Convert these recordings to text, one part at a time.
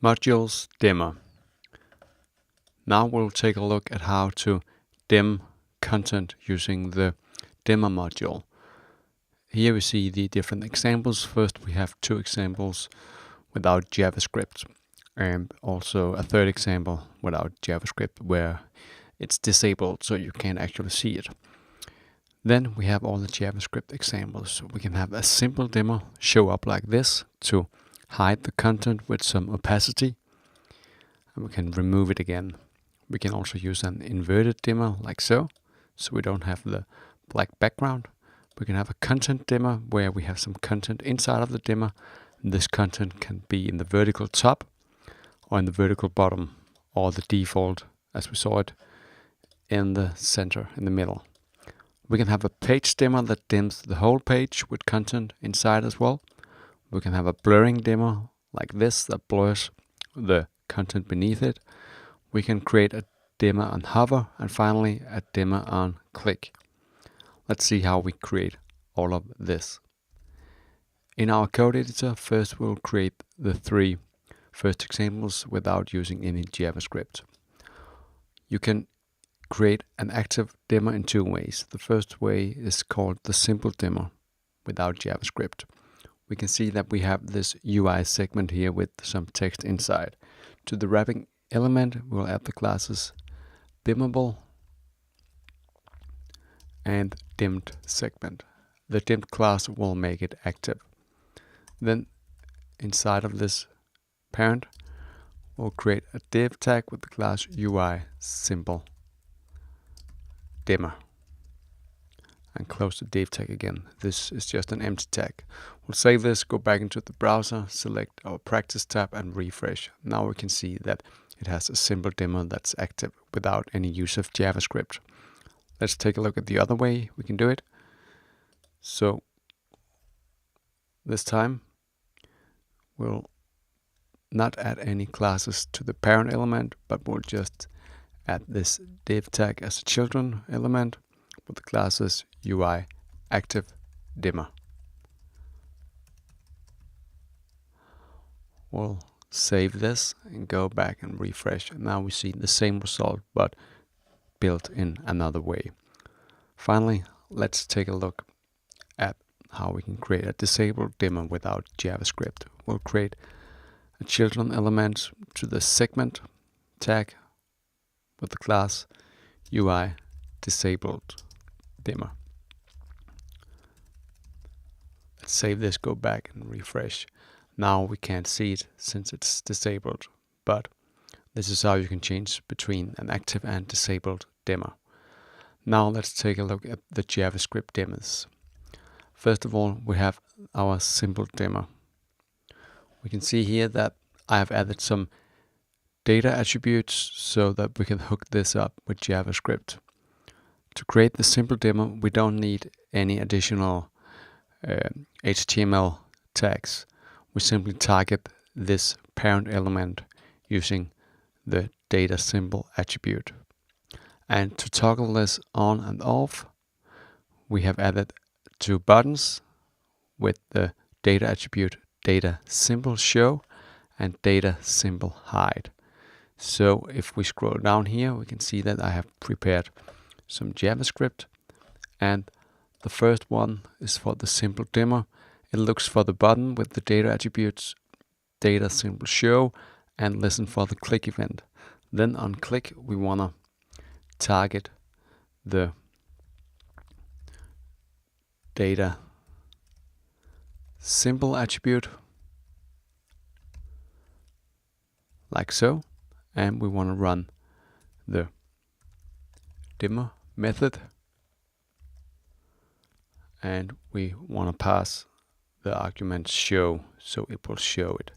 Modules Dimmer. Now we'll take a look at how to dim content using the dimmer module. Here we see the different examples. First we have two examples without JavaScript and also a third example without JavaScript where it's disabled so you can't actually see it. Then we have all the JavaScript examples. We can have a simple dimmer show up like this to hide the content with some opacity, and we can remove it again. We can also use an inverted dimmer like so we don't have the black background. We can have a content dimmer where we have some content inside of the dimmer. This content can be in the vertical top or in the vertical bottom, or the default as we saw it in the center, in the middle. We can have a page dimmer that dims the whole page with content inside as well. We can have a blurring dimmer like this that blurs the content beneath it. We can create a dimmer on hover, and finally a dimmer on click. Let's see how we create all of this. In our code editor, first we'll create the three first examples without using any JavaScript. You can create an active dimmer in two ways. The first way is called the simple dimmer without JavaScript. We can see that we have this UI segment here with some text inside. To the wrapping element, we'll add the classes dimmable and dimmed segment. The dimmed class will make it active. Then inside of this parent, we'll create a div tag with the class UI simple dimmer and close the div tag again. This is just an empty tag. We'll save this, go back into the browser, select our practice tab and refresh. Now we can see that it has a simple dimmer that's active without any use of JavaScript. Let's take a look at the other way we can do it. So this time we'll not add any classes to the parent element, but we'll just add this div tag as a children element with the classes UI active dimmer. We'll save this and go back and refresh. And now we see the same result, but built in another way. Finally, let's take a look at how we can create a disabled dimmer without JavaScript. We'll create a children element to the segment tag with the class UI disabled dimmer. Let's save this, go back and refresh. Now we can't see it since it's disabled, but this is how you can change between an active and disabled dimmer. Now let's take a look at the JavaScript dimmers. First of all, we have our simple dimmer. We can see here that I have added some data attributes so that we can hook this up with JavaScript. To create the simple dimmer, we don't need any additional HTML tags. We simply target this parent element using the data symbol attribute. And to toggle this on and off, we have added two buttons with the data attribute data symbol show and data symbol hide. So if we scroll down here, we can see that I have prepared some JavaScript, and the first one is for the simple dimmer. It looks for the button with the data attributes data symbol show and listen for the click event. Then on click, we want to target the data symbol attribute like so, and we want to run the dimmer method, and we want to pass the argument show so it will show it.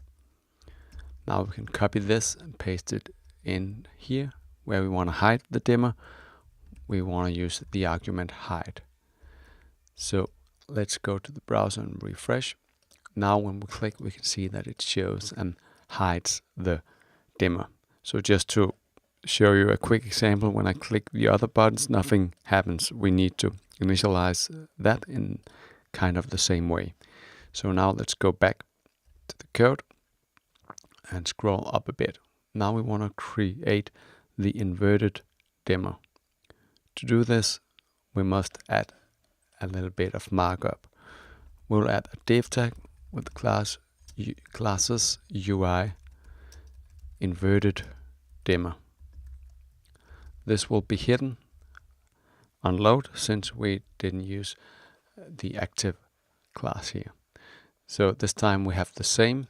Now we can copy this and paste it in here where we want to hide the dimmer. We want to use the argument hide. So let's go to the browser and refresh. Now when we click, we can see that it shows and hides the dimmer. So just to show you a quick example, when I click the other buttons, nothing happens. We need to initialize that in kind of the same way. So now let's go back to the code and scroll up a bit. Now we want to create the inverted dimmer. To do this, we must add a little bit of markup. We'll add a div tag with the classes UI inverted dimmer. This will be hidden on load since we didn't use the active class here. So this time we have the same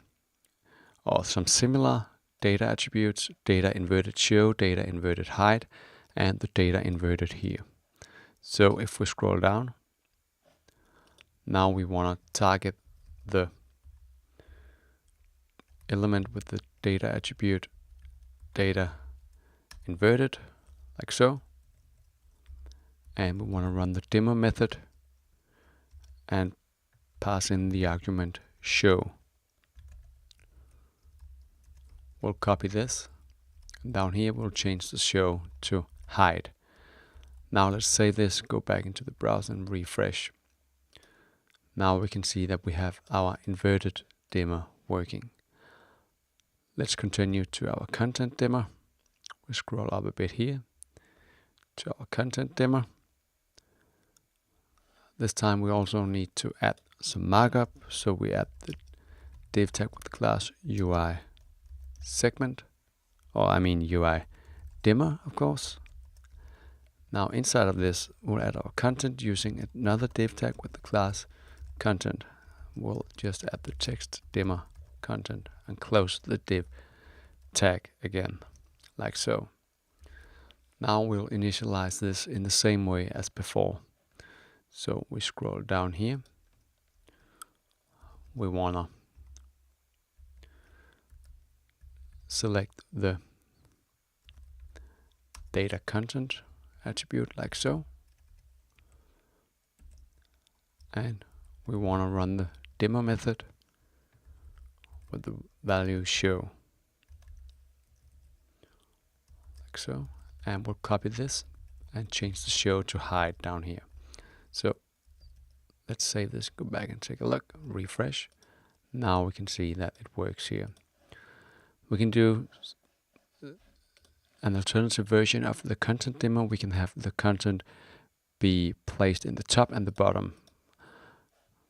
or some similar data attributes: data inverted show, data inverted hide, and the data inverted here. So if we scroll down, now we want to target the element with the data attribute data inverted, like so. And we want to run the dimmer method and pass in the argument show. We'll copy this. Down here we'll change the show to hide. Now let's save this, go back into the browser and refresh. Now we can see that we have our inverted dimmer working. Let's continue to our content dimmer. We scroll up a bit here to our content dimmer. This time we also need to add some markup, so we add the div tag with the class UI segment, or I mean UI dimmer, of course. Now inside of this, we'll add our content using another div tag with the class content. We'll just add the text dimmer content and close the div tag again, like so. Now we'll initialize this in the same way as before. So we scroll down here. We want to select the data content attribute, like so. And we want to run the dimmer method with the value show, like so. And we'll copy this and change the show to hide down here. So let's save this, go back and take a look, refresh. Now we can see that it works here. We can do an alternative version of the content dimmer. We can have the content be placed in the top and the bottom,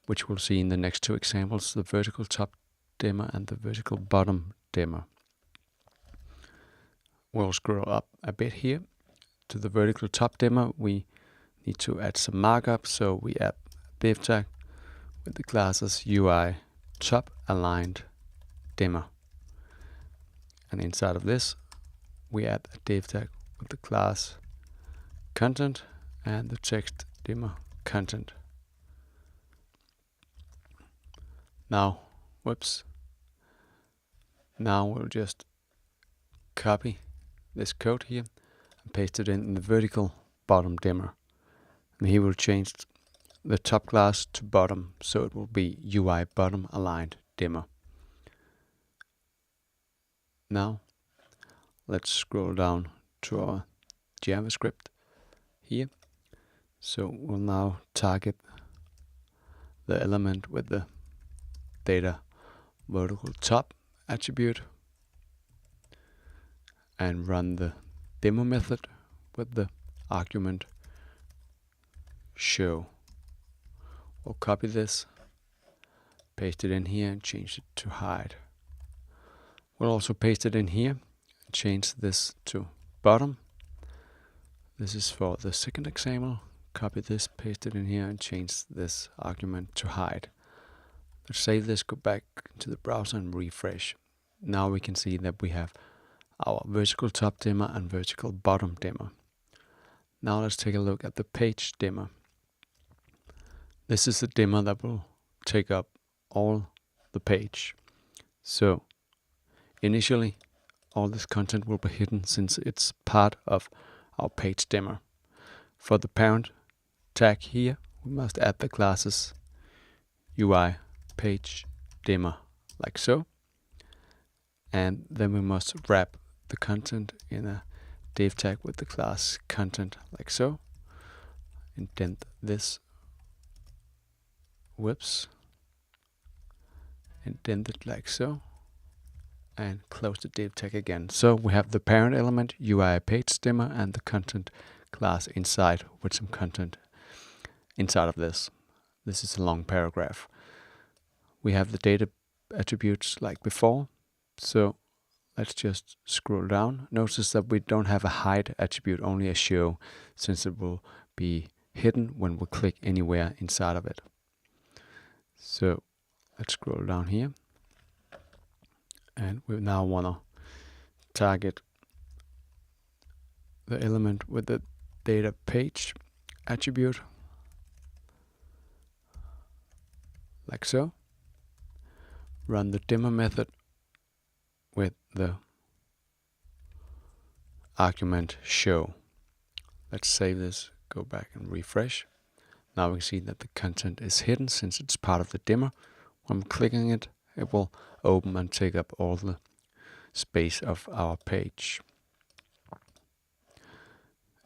which we'll see in the next two examples, the vertical top dimmer and the vertical bottom dimmer. We'll scroll up a bit here to the vertical top dimmer. We need to add some markup, so we add a div tag with the classes UI top aligned dimmer. And inside of this, we add a div tag with the class content and the text dimmer content. Now, now we'll just copy this code here and paste it in the vertical bottom dimmer. And here we'll change the top class to bottom, so it will be UI bottom aligned dimmer. Now let's scroll down to our JavaScript here. So we'll now target the element with the data vertical top attribute and run the dimmer method with the argument show. We'll copy this, paste it in here and change it to hide. We'll also paste it in here and change this to bottom. This is for the second example. Copy this, paste it in here and change this argument to hide. Let's save this, go back to the browser and refresh. Now we can see that we have our vertical top dimmer and vertical bottom dimmer. Now let's take a look at the page dimmer. This is the dimmer that will take up all the page. So initially all this content will be hidden since it's part of our page dimmer. For the parent tag here, we must add the classes UI page dimmer, like so. And then we must wrap the content in a div tag with the class content, like so. Indent this. Indent it like so. and close the div tag again. So we have the parent element, UI page dimmer, and the content class inside with some content inside of this. This is a long paragraph. We have the data attributes like before. So let's just scroll down. Notice that we don't have a hide attribute, only a show, since it will be hidden when we click anywhere inside of it. So let's scroll down here. And we now want to target the element with the data page attribute, like so. Run the dimmer method with the argument show. Let's save this, go back and refresh. Now we can see that the content is hidden since it's part of the dimmer. When clicking it, it will open and take up all the space of our page.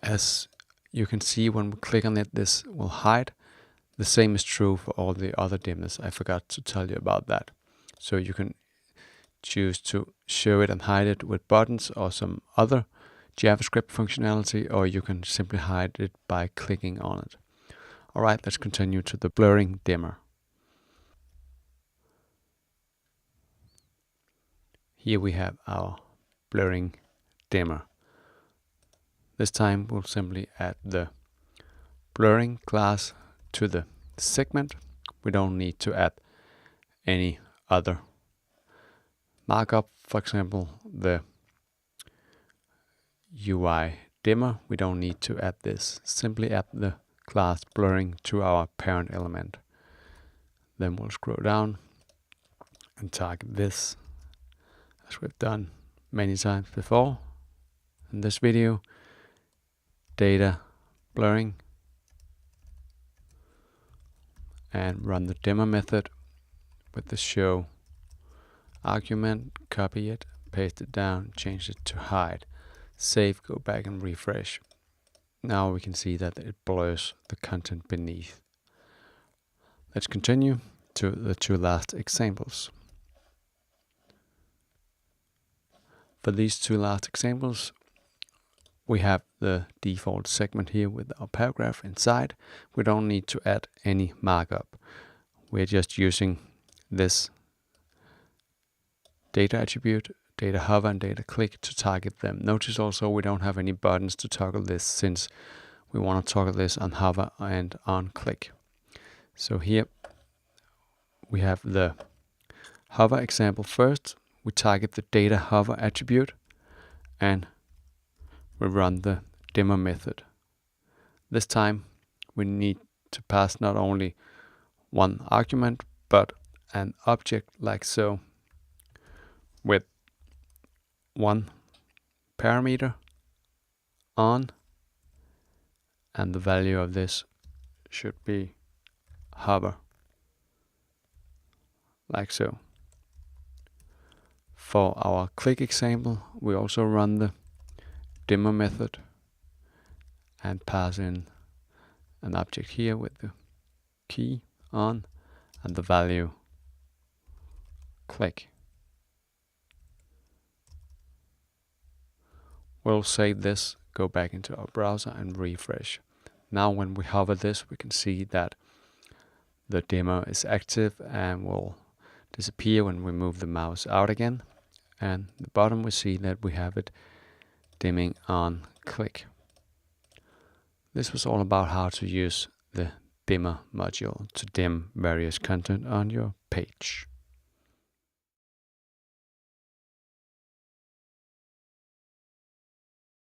As you can see, when we click on it, this will hide. The same is true for all the other dimmers. I forgot to tell you about that. So you can choose to show it and hide it with buttons or some other JavaScript functionality, or you can simply hide it by clicking on it. Alright, let's continue to the blurring dimmer. Here we have our blurring dimmer. This time we'll simply add the blurring class to the segment. We don't need to add any other markup. For example, the UI dimmer, we don't need to add this. Simply add the class blurring to our parent element. Then we'll scroll down and target this, as we've done many times before in this video. Data blurring, and run the dimmer method with the show argument, copy it, paste it down, change it to hide. Save, go back and refresh. Now we can see that it blurs the content beneath. Let's continue to the two last examples. For these two last examples, we have the default segment here with our paragraph inside. We don't need to add any markup. We're just using this data attribute, data hover and data click, to target them. Notice also we don't have any buttons to toggle this, since we want to toggle this on hover and on click. So here we have the hover example first. We target the data hover attribute and we run the dimmer method. This time we need to pass not only one argument but an object like so, with one parameter on, and the value of this should be hover, like so. For our click example, we also run the dimmer method and pass in an object here with the key on and the value click. We'll save this, go back into our browser and refresh. Now when we hover this, we can see that the dimmer is active and will disappear when we move the mouse out again. And at the bottom we see that we have it dimming on click. This was all about how to use the dimmer module to dim various content on your page.